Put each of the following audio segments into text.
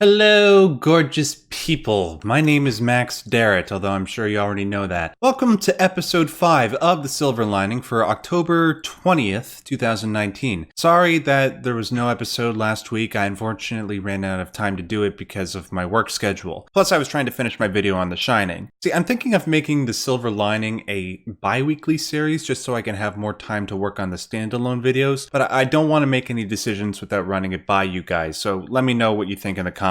Hello, gorgeous people. My name is Max Derrat, although I'm sure you already know that. Welcome to episode 5 of The Silver Lining for October 20th, 2019. Sorry that there was no episode last week. I unfortunately ran out of time to do it because of my work schedule. Plus, I was trying to finish my video on The Shining. See, I'm thinking of making The Silver Lining a bi-weekly series just so I can have more time to work on the standalone videos, but I don't want to make any decisions without running it by you guys, so let me know what you think in the comments.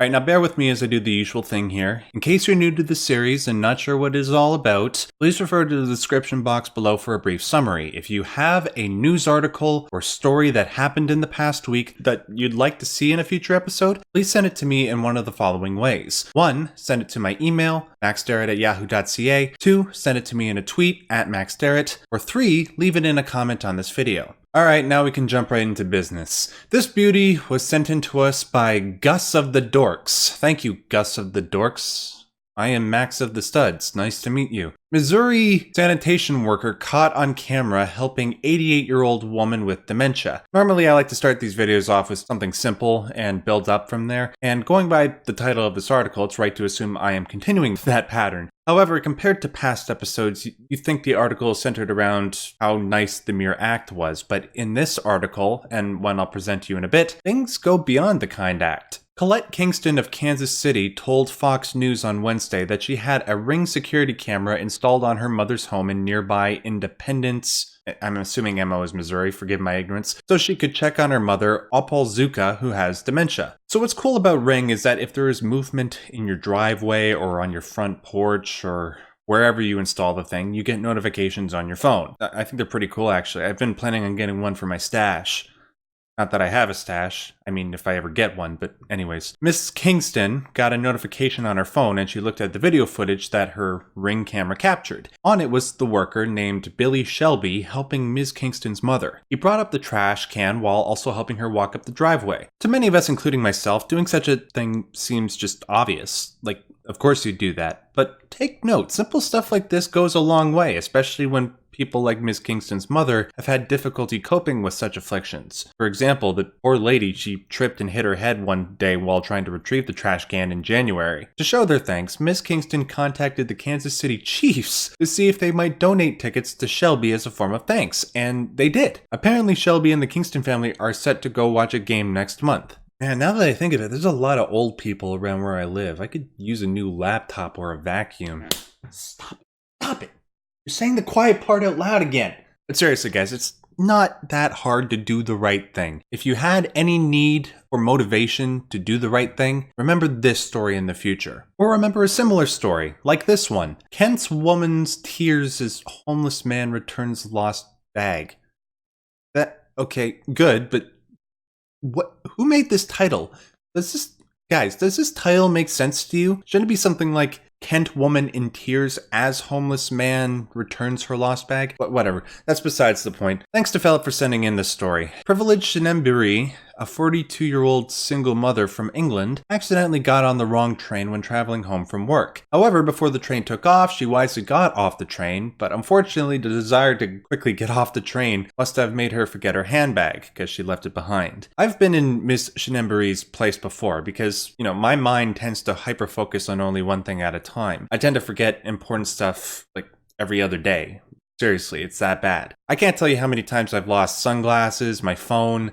Alright, now bear with me as I do the usual thing here. In case you're new to the series and not sure what it is all about, please refer to the description box below for a brief summary. If you have a news article or story that happened in the past week that you'd like to see in a future episode, please send it to me in one of the following ways. 1. Send it to my email, maxderrat@yahoo.ca. 2. Send it to me in a tweet @maxderrat. Or 3. Leave it in a comment on this video. Alright, now we can jump right into business. This beauty was sent in to us by Gus of the Dorks. Thank you, Gus of the Dorks. I am Max of the Studs. Nice to meet you. Missouri sanitation worker caught on camera helping 88-year-old woman with dementia. Normally I like to start these videos off with something simple and build up from there, and going by the title of this article, it's right to assume I am continuing that pattern. However, compared to past episodes, you think the article is centered around how nice the mere act was, but in this article, and one I'll present to you in a bit, things go beyond the kind act. Colette Kingston of Kansas City told Fox News on Wednesday that she had a Ring security camera installed on her mother's home in nearby Independence, I'm assuming MO is Missouri, forgive my ignorance, so she could check on her mother, Opal-Zuka, who has dementia. So what's cool about Ring is that if there is movement in your driveway or on your front porch or wherever you install the thing, you get notifications on your phone. I think they're pretty cool, actually. I've been planning on getting one for my stash. Not that I have a stash, I mean if I ever get one, but anyways. Miss Kingston got a notification on her phone and she looked at the video footage that her Ring camera captured. On it was the worker named Billy Shelby helping Ms. Kingston's mother. He brought up the trash can while also helping her walk up the driveway. To many of us, including myself, doing such a thing seems just obvious. Like, of course you'd do that. But take note, simple stuff like this goes a long way, especially when people like Ms. Kingston's mother have had difficulty coping with such afflictions. For example, the poor lady, she tripped and hit her head one day while trying to retrieve the trash can in January. To show their thanks, Ms. Kingston contacted the Kansas City Chiefs to see if they might donate tickets to Shelby as a form of thanks, and they did. Apparently Shelby and the Kingston family are set to go watch a game next month. Man, now that I think of it, there's a lot of old people around where I live. I could use a new laptop or a vacuum. Stop it. You're saying the quiet part out loud again. But seriously, guys, it's not that hard to do the right thing. If you had any need or motivation to do the right thing, remember this story in the future. Or remember a similar story, like this one. Kent's woman's tears as homeless man returns lost bag. Okay, good, but who made this title? Does this title make sense to you? Shouldn't it be something like Kent woman in tears as homeless man returns her lost bag? But whatever, that's besides the point. Thanks to Philip for sending in this story. Privileged Shenembiri, a 42-year-old single mother from England, accidentally got on the wrong train when traveling home from work. However, before the train took off, she wisely got off the train, but unfortunately the desire to quickly get off the train must have made her forget her handbag, because she left it behind. I've been in Miss Shenembiri's place before, because, my mind tends to hyper-focus on only one thing at a time. I tend to forget important stuff, like, every other day. Seriously, it's that bad. I can't tell you how many times I've lost sunglasses, my phone,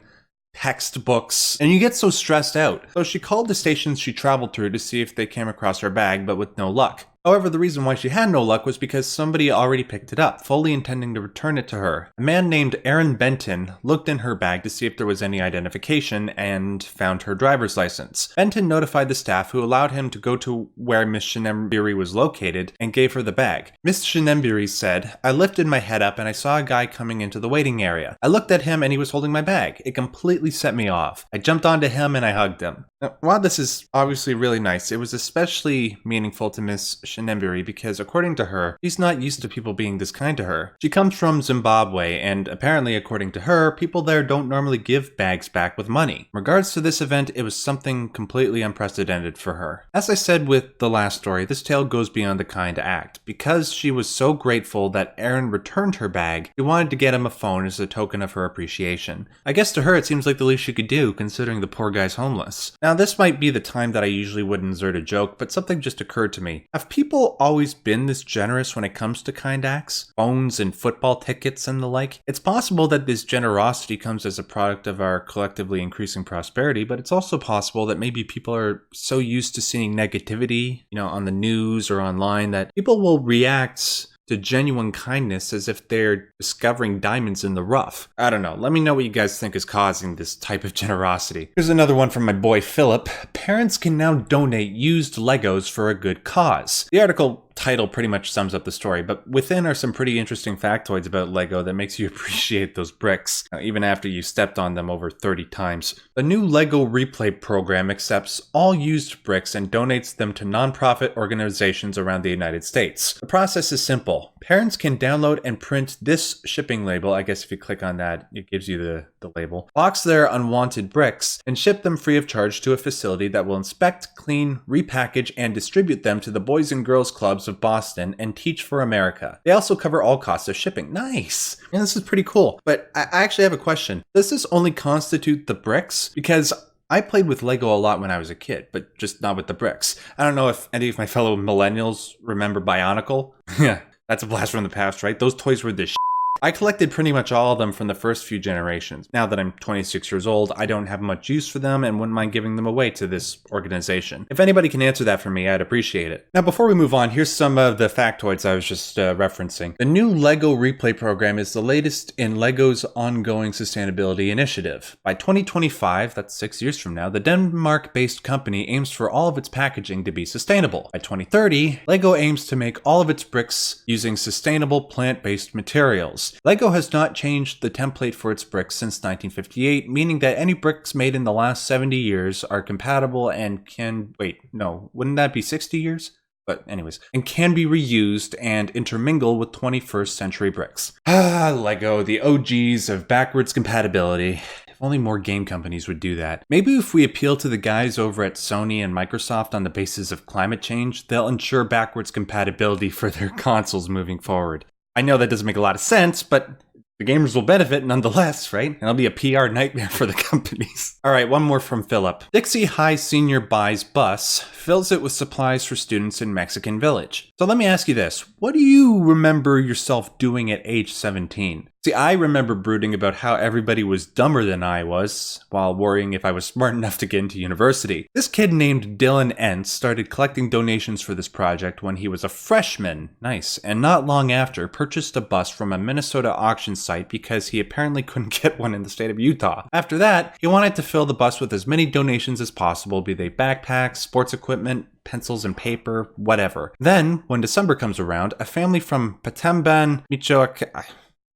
textbooks, and you get so stressed out. So she called the stations she traveled through to see if they came across her bag, but with no luck. However, the reason why she had no luck was because somebody already picked it up, fully intending to return it to her. A man named Aaron Benton looked in her bag to see if there was any identification and found her driver's license. Benton notified the staff, who allowed him to go to where Miss Shenembiri was located and gave her the bag. Miss Shenembiri said, "I lifted my head up and I saw a guy coming into the waiting area. I looked at him and he was holding my bag. It completely set me off. I jumped onto him and I hugged him." Now, while this is obviously really nice, it was especially meaningful to Miss Shenembiri because, according to her, she's not used to people being this kind to her. She comes from Zimbabwe, and apparently, according to her, people there don't normally give bags back with money. In regards to this event, it was something completely unprecedented for her. As I said with the last story, this tale goes beyond the kind act. Because she was so grateful that Aaron returned her bag, she wanted to get him a phone as a token of her appreciation. I guess to her, it seems like the least she could do, considering the poor guy's homeless. Now, Now, this might be the time that I usually would insert a joke, but something just occurred to me. Have people always been this generous when it comes to kind acts? Phones and football tickets and the like? It's possible that this generosity comes as a product of our collectively increasing prosperity, but it's also possible that maybe people are so used to seeing negativity, on the news or online that people will react to genuine kindness as if they're discovering diamonds in the rough. I don't know. Let me know what you guys think is causing this type of generosity. Here's another one from my boy Philip. Parents can now donate used Legos for a good cause. The article title pretty much sums up the story, but within are some pretty interesting factoids about Lego that makes you appreciate those bricks, even after you stepped on them over 30 times. The new Lego Replay program accepts all used bricks and donates them to nonprofit organizations around the United States. The process is simple. Parents can download and print this shipping label. I guess if you click on that, it gives you the label. Box their unwanted bricks and ship them free of charge to a facility that will inspect, clean, repackage, and distribute them to the Boys and Girls Clubs of Boston and Teach for America. They also cover all costs of shipping. Nice! And this is pretty cool. But I actually have a question. Does this only constitute the bricks? Because I played with Lego a lot when I was a kid, but just not with the bricks. I don't know if any of my fellow millennials remember Bionicle. Yeah. That's a blast from the past, right? Those toys were the shit. I collected pretty much all of them from the first few generations. Now that I'm 26 years old, I don't have much use for them and wouldn't mind giving them away to this organization. If anybody can answer that for me, I'd appreciate it. Now, before we move on, here's some of the factoids I was just referencing. The new Lego Replay program is the latest in Lego's ongoing sustainability initiative. By 2025, that's 6 years from now, the Denmark-based company aims for all of its packaging to be sustainable. By 2030, Lego aims to make all of its bricks using sustainable plant-based materials. Lego has not changed the template for its bricks since 1958, meaning that any bricks made in the last 70 years are compatible and can... Wait, no, wouldn't that be 60 years? But anyways, and can be reused and intermingle with 21st century bricks. Lego, the OGs of backwards compatibility. If only more game companies would do that. Maybe if we appeal to the guys over at Sony and Microsoft on the basis of climate change, they'll ensure backwards compatibility for their consoles moving forward. I know that doesn't make a lot of sense, but the gamers will benefit nonetheless, right? And it'll be a PR nightmare for the companies. All right, one more from Philip. Dixie High Senior buys bus, fills it with supplies for students in Mexican Village. So let me ask you this. What do you remember yourself doing at age 17? See, I remember brooding about how everybody was dumber than I was, while worrying if I was smart enough to get into university. This kid named Dylan Entz started collecting donations for this project when he was a freshman. Nice. And not long after, purchased a bus from a Minnesota auction site because he apparently couldn't get one in the state of Utah. After that, he wanted to fill the bus with as many donations as possible, be they backpacks, sports equipment, pencils and paper, whatever. Then, when December comes around, a family from Patamban, Michoacan...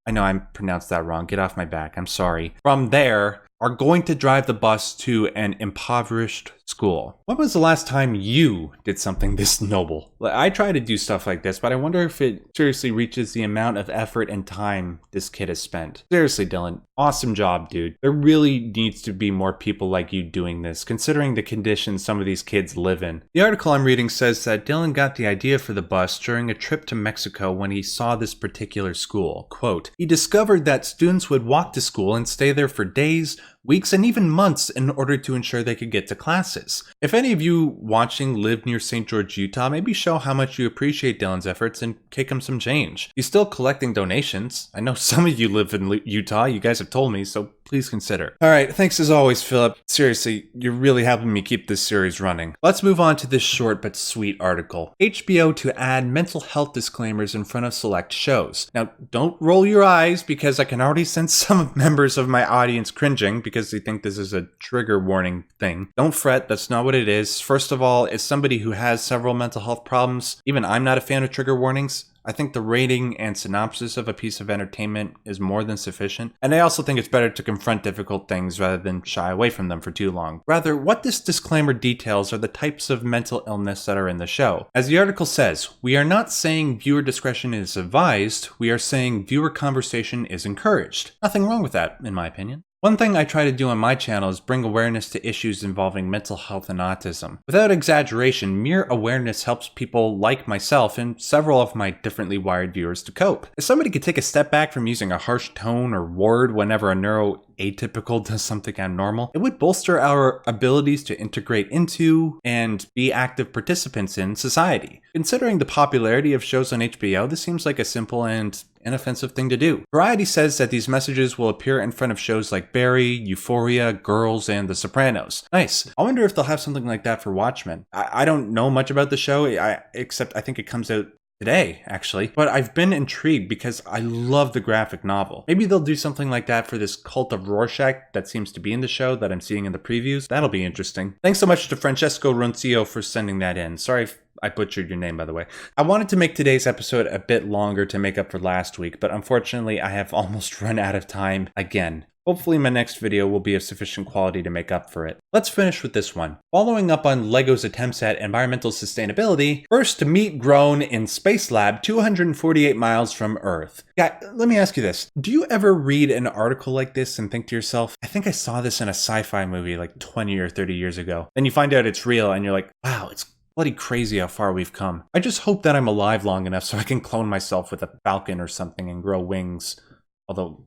I know I pronounced that wrong. Get off my back. I'm sorry. From there, are going to drive the bus to an impoverished school. When was the last time you did something this noble? I try to do stuff like this, but I wonder if it seriously reaches the amount of effort and time this kid has spent. Seriously, Dylan, awesome job, dude. There really needs to be more people like you doing this, considering the conditions some of these kids live in. The article I'm reading says that Dylan got the idea for the bus during a trip to Mexico when he saw this particular school. Quote, he discovered that students would walk to school and stay there for days, weeks, and even months in order to ensure they could get to classes. If any of you watching live near St. George, Utah, maybe show how much you appreciate Dylan's efforts and kick him some change. He's still collecting donations. I know some of you live in Utah, you guys have told me, so please consider. Alright, thanks as always, Philip. Seriously, you're really helping me keep this series running. Let's move on to this short but sweet article. HBO to add mental health disclaimers in front of select shows. Now, don't roll your eyes because I can already sense some members of my audience cringing because they think this is a trigger warning thing. Don't fret, that's not what it is. First of all, as somebody who has several mental health problems, even I'm not a fan of trigger warnings. I think the rating and synopsis of a piece of entertainment is more than sufficient, and I also think it's better to confront difficult things rather than shy away from them for too long. Rather, what this disclaimer details are the types of mental illness that are in the show. As the article says, we are not saying viewer discretion is advised, we are saying viewer conversation is encouraged. Nothing wrong with that, in my opinion. One thing I try to do on my channel is bring awareness to issues involving mental health and autism. Without exaggeration, mere awareness helps people like myself and several of my differently wired viewers to cope. If somebody could take a step back from using a harsh tone or word whenever a neuroatypical does something abnormal, it would bolster our abilities to integrate into and be active participants in society. Considering the popularity of shows on HBO, this seems like a simple and inoffensive thing to do. Variety says that these messages will appear in front of shows like Barry, Euphoria, Girls, and The Sopranos. Nice. I wonder if they'll have something like that for Watchmen. I don't know much about the show, except I think it comes out today, actually. But I've been intrigued because I love the graphic novel. Maybe they'll do something like that for this cult of Rorschach that seems to be in the show that I'm seeing in the previews. That'll be interesting. Thanks so much to Francesco Roncio for sending that in. Sorry if I butchered your name, by the way. I wanted to make today's episode a bit longer to make up for last week, but unfortunately I have almost run out of time again. Hopefully my next video will be of sufficient quality to make up for it. Let's finish with this one. Following up on LEGO's attempts at environmental sustainability, first meat grown in Space Lab 248 miles from Earth. Yeah, let me ask you this. Do you ever read an article like this and think to yourself, I think I saw this in a sci-fi movie like 20 or 30 years ago. Then you find out it's real and you're like, wow, it's bloody crazy how far we've come. I just hope that I'm alive long enough so I can clone myself with a falcon or something and grow wings. Although,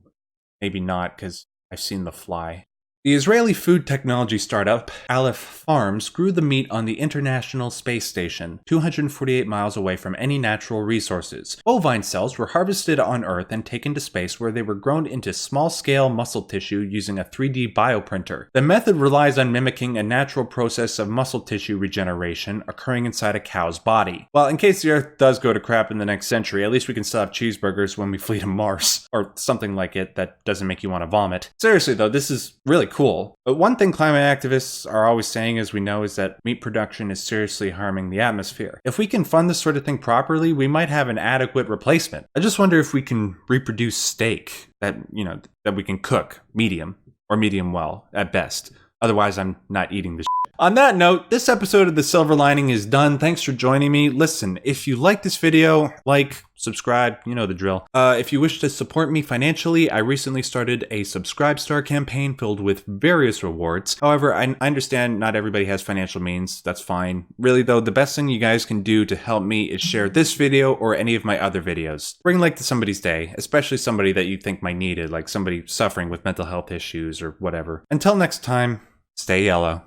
maybe not, because I've seen The Fly. The Israeli food technology startup Aleph Farms grew the meat on the International Space Station, 248 miles away from any natural resources. Bovine cells were harvested on Earth and taken to space, where they were grown into small-scale muscle tissue using a 3D bioprinter. The method relies on mimicking a natural process of muscle tissue regeneration occurring inside a cow's body. Well, in case the Earth does go to crap in the next century, at least we can still have cheeseburgers when we flee to Mars, or something like it that doesn't make you want to vomit. Seriously though, this is really cool. But one thing climate activists are always saying, as we know, is that meat production is seriously harming the atmosphere. If we can fund this sort of thing properly, we might have an adequate replacement. I just wonder if we can reproduce steak that we can cook medium or medium well at best. Otherwise, I'm not eating this shit. On that note, this episode of The Silver Lining is done. Thanks for joining me. Listen, if you like this video, like, subscribe, you know the drill. If you wish to support me financially, I recently started a Subscribe Star campaign filled with various rewards. However, I understand not everybody has financial means. That's fine. Really though, the best thing you guys can do to help me is share this video or any of my other videos. Bring light to somebody's day, especially somebody that you think might need it, like somebody suffering with mental health issues or whatever. Until next time, stay yellow.